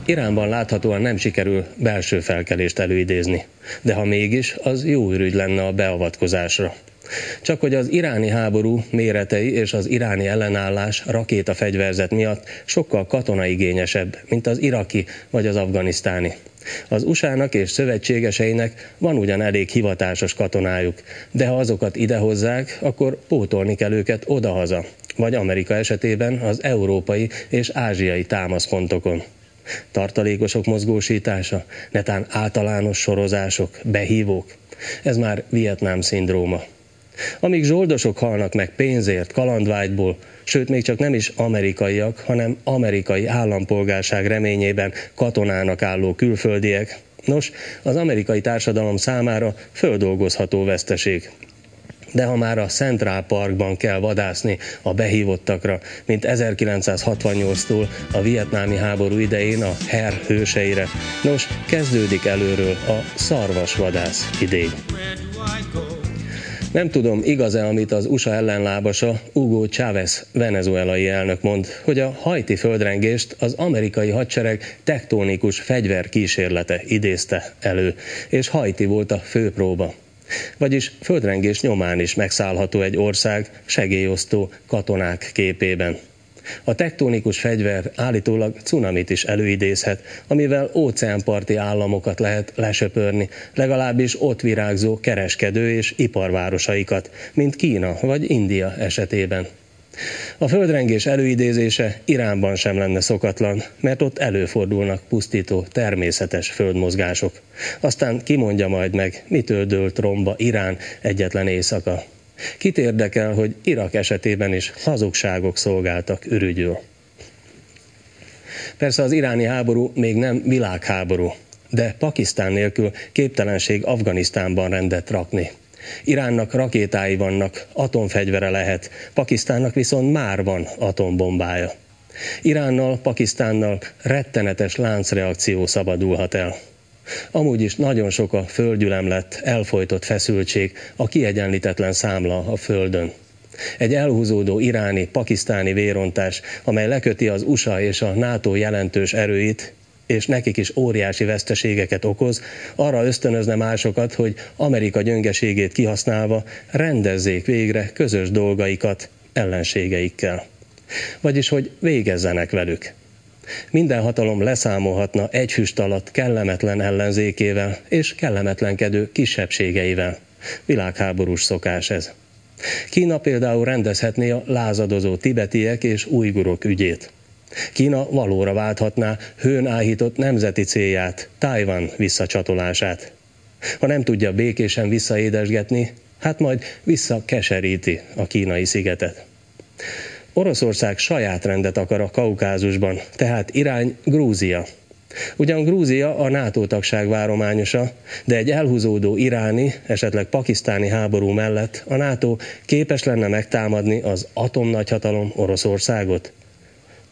Iránban láthatóan nem sikerül belső felkelést előidézni, de ha mégis, az jó ürügy lenne a beavatkozásra. Csak hogy az iráni háború méretei és az iráni ellenállás rakétafegyverzet miatt sokkal katonaigényesebb, mint az iraki vagy az afganisztáni. Az USA-nak és szövetségeseinek van ugyan elég hivatásos katonájuk, de ha azokat idehozzák, akkor pótolni kell őket odahaza, vagy Amerika esetében az európai és ázsiai támaszpontokon. Tartalékosok mozgósítása, netán általános sorozások, behívók, ez már Vietnám-szindróma. Amíg zsoldosok halnak meg pénzért, kalandvágyból, sőt még csak nem is amerikaiak, hanem amerikai állampolgárság reményében katonának álló külföldiek, nos, az amerikai társadalom számára földolgozható veszteség. De ha már a Central Parkban kell vadászni a behívottakra, mint 1968-tól a vietnámi háború idején a HER hőseire, nos, kezdődik előről a szarvasvadász idény. Nem tudom, igaz-e, amit az USA ellenlábasa Hugo Chávez venezuelai elnök mond, hogy a haiti földrengést az amerikai hadsereg tektonikus fegyverkísérlete idézte elő, és Haiti volt a főpróba. Vagyis földrengés nyomán is megszállható egy ország segélyosztó katonák képében. A tektonikus fegyver állítólag cunamit is előidézhet, amivel óceánparti államokat lehet lesöpörni, legalábbis ott virágzó kereskedő és iparvárosaikat, mint Kína vagy India esetében. A földrengés előidézése Iránban sem lenne szokatlan, mert ott előfordulnak pusztító természetes földmozgások. Aztán ki mondja majd meg, mitől dőlt romba Irán egyetlen éjszaka. Kit érdekel, hogy Irak esetében is hazugságok szolgáltak ürügyül. Persze az iráni háború még nem világháború, de Pakisztán nélkül képtelenség Afganisztánban rendet rakni. Iránnak rakétái vannak, atomfegyvere lehet, Pakisztánnak viszont már van atombombája. Iránnal, Pakisztánnal rettenetes láncreakció szabadulhat el. Amúgy is nagyon sok a földgyülemlet, elfojtott feszültség, a kiegyenlítetlen számla a földön. Egy elhúzódó iráni-pakisztáni vérontás, amely leköti az USA és a NATO jelentős erőit, és nekik is óriási veszteségeket okoz, arra ösztönözne másokat, hogy Amerika gyöngeségét kihasználva rendezzék végre közös dolgaikat ellenségeikkel. Vagyis, hogy végezzenek velük. Minden hatalom leszámolhatna egy füst alatt kellemetlen ellenzékével és kellemetlenkedő kisebbségeivel. Világháborús szokás ez. Kína például rendezhetné a lázadozó tibetiek és ujgurok ügyét. Kína valóra válthatná hőn áhított nemzeti célját, Tajvan visszacsatolását. Ha nem tudja békésen visszaédesgetni, hát majd visszakeseríti a kínai szigetet. Oroszország saját rendet akar a Kaukázusban, tehát irány Grúzia. Ugyan Grúzia a NATO tagság várományosa, de egy elhúzódó iráni, esetleg pakisztáni háború mellett a NATO képes lenne megtámadni az atomnagyhatalom Oroszországot.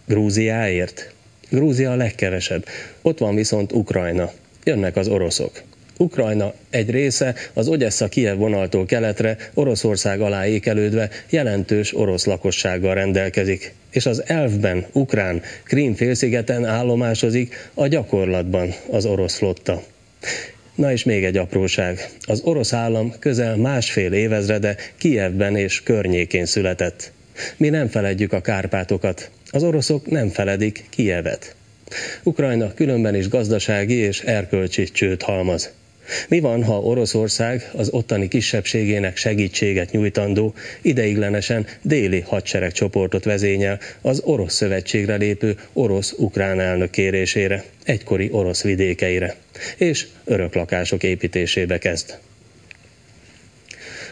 Grúziáért? Grúzia a legkevesebb. Ott van viszont Ukrajna. Jönnek az oroszok. Ukrajna egy része az Ogyessza-Kijev vonaltól keletre Oroszország alá ékelődve jelentős orosz lakossággal rendelkezik, és az elvben ukrán Krím-félszigeten állomásozik a gyakorlatban az orosz flotta. Na és még egy apróság. Az orosz állam közel másfél évezrede Kijevben és környékén született. Mi nem feledjük a Kárpátokat, az oroszok nem feledik Kijevet. Ukrajna különben is gazdasági és erkölcsi csőd halmaz. Mi van, ha Oroszország az ottani kisebbségének segítséget nyújtandó, ideiglenesen déli hadseregcsoportot vezényel az orosz szövetségre lépő orosz-ukrán elnök kérésére, egykori orosz vidékeire, és öröklakások építésébe kezd?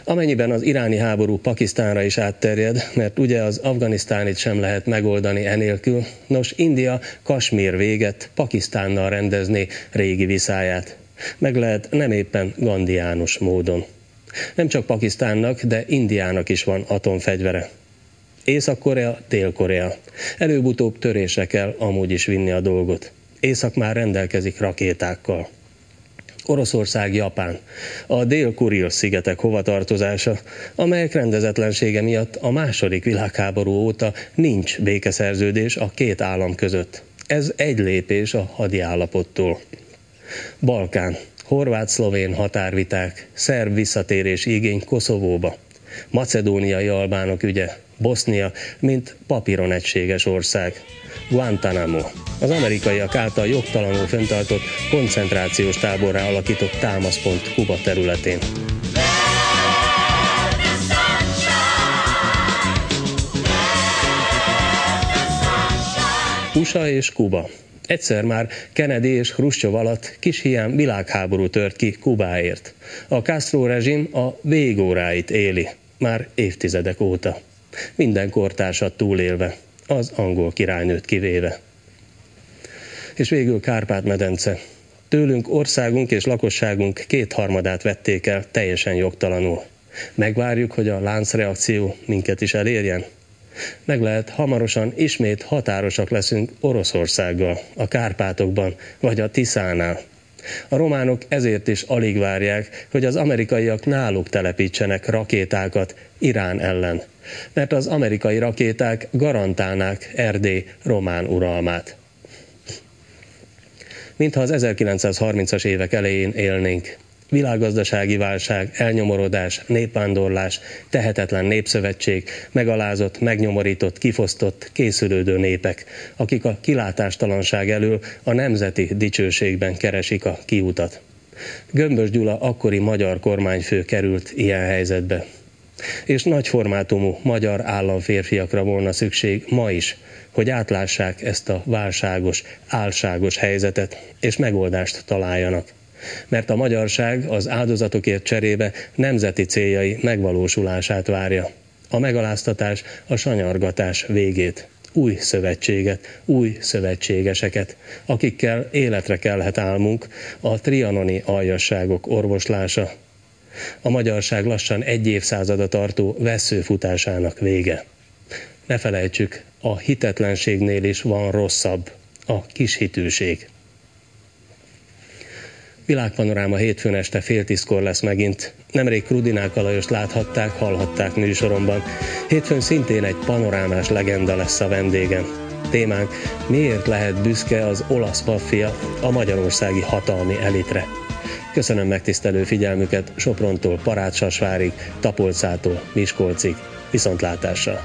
Amennyiben az iráni háború Pakisztánra is átterjed, mert ugye az afganisztánit sem lehet megoldani enélkül, nos, India Kasmír véget Pakisztánnal rendezné régi viszályát. Meg lehet nem éppen gandiánus módon. Nem csak Pakisztánnak, de Indiának is van atomfegyvere. Észak-Korea, Dél-Korea. Előbb-utóbb törésre kell amúgy is vinni a dolgot. Észak már rendelkezik rakétákkal. Oroszország, Japán, a Dél-Kuril-szigetek hovatartozása, amelyek rendezetlensége miatt a II. Világháború óta nincs békeszerződés a két állam között. Ez egy lépés a hadiállapottól. Balkán, horvát-szlovén határviták, szerb visszatérés igény Koszovóba, macedóniai albánok ügye, Bosznia, mint papíron egységes ország, Guantánamo, az amerikaiak által jogtalanul fenntartott koncentrációs táborrá alakított támaszpont Kuba területén. USA és Kuba. Egyszer már Kennedy és Hruscsov alatt kis hián világháború tört ki Kubáért. A Castro rezsim a végóráit éli, már évtizedek óta. Minden kortársat túlélve, az angol királynőt kivéve. És végül Kárpát-medence. Tőlünk országunk és lakosságunk 2/3 vették el teljesen jogtalanul. Megvárjuk, hogy a láncreakció minket is elérjen? Meg lehet, hamarosan ismét határosak leszünk Oroszországgal, a Kárpátokban vagy a Tiszánál. A románok ezért is alig várják, hogy az amerikaiak náluk telepítsenek rakétákat Irán ellen, mert az amerikai rakéták garantálnák Erdély román uralmát. Mintha az 1930-as évek elején élnénk. Világgazdasági válság, elnyomorodás, népvándorlás, tehetetlen népszövetség, megalázott, megnyomorított, kifosztott, készülődő népek, akik a kilátástalanság elől a nemzeti dicsőségben keresik a kiutat. Gömbös Gyula akkori magyar kormányfő került ilyen helyzetbe. És nagyformátumú magyar államférfiakra volna szükség ma is, hogy átlássák ezt a válságos, álságos helyzetet, és megoldást találjanak. Mert a magyarság az áldozatokért cserébe nemzeti céljai megvalósulását várja. A megaláztatás, a sanyargatás végét. Új szövetséget, új szövetségeseket, akikkel életre kelhet álmunk, a trianoni aljasságok orvoslása. A magyarság lassan 1 évszázada tartó vesszőfutásának vége. Ne felejtsük, a hitetlenségnél is van rosszabb, a kishitűség. Világpanoráma hétfőn este 9:30 lesz megint. Nemrég Krudinák Alajost láthatták, hallhatták műsoromban. Hétfőn szintén egy panorámás legenda lesz a vendégem. Témánk: miért lehet büszke az olasz maffia a magyarországi hatalmi elitre? Köszönöm megtisztelő figyelmüket Soprontól Parádssasvárig, Tapolcától Miskolcig. Viszontlátásra!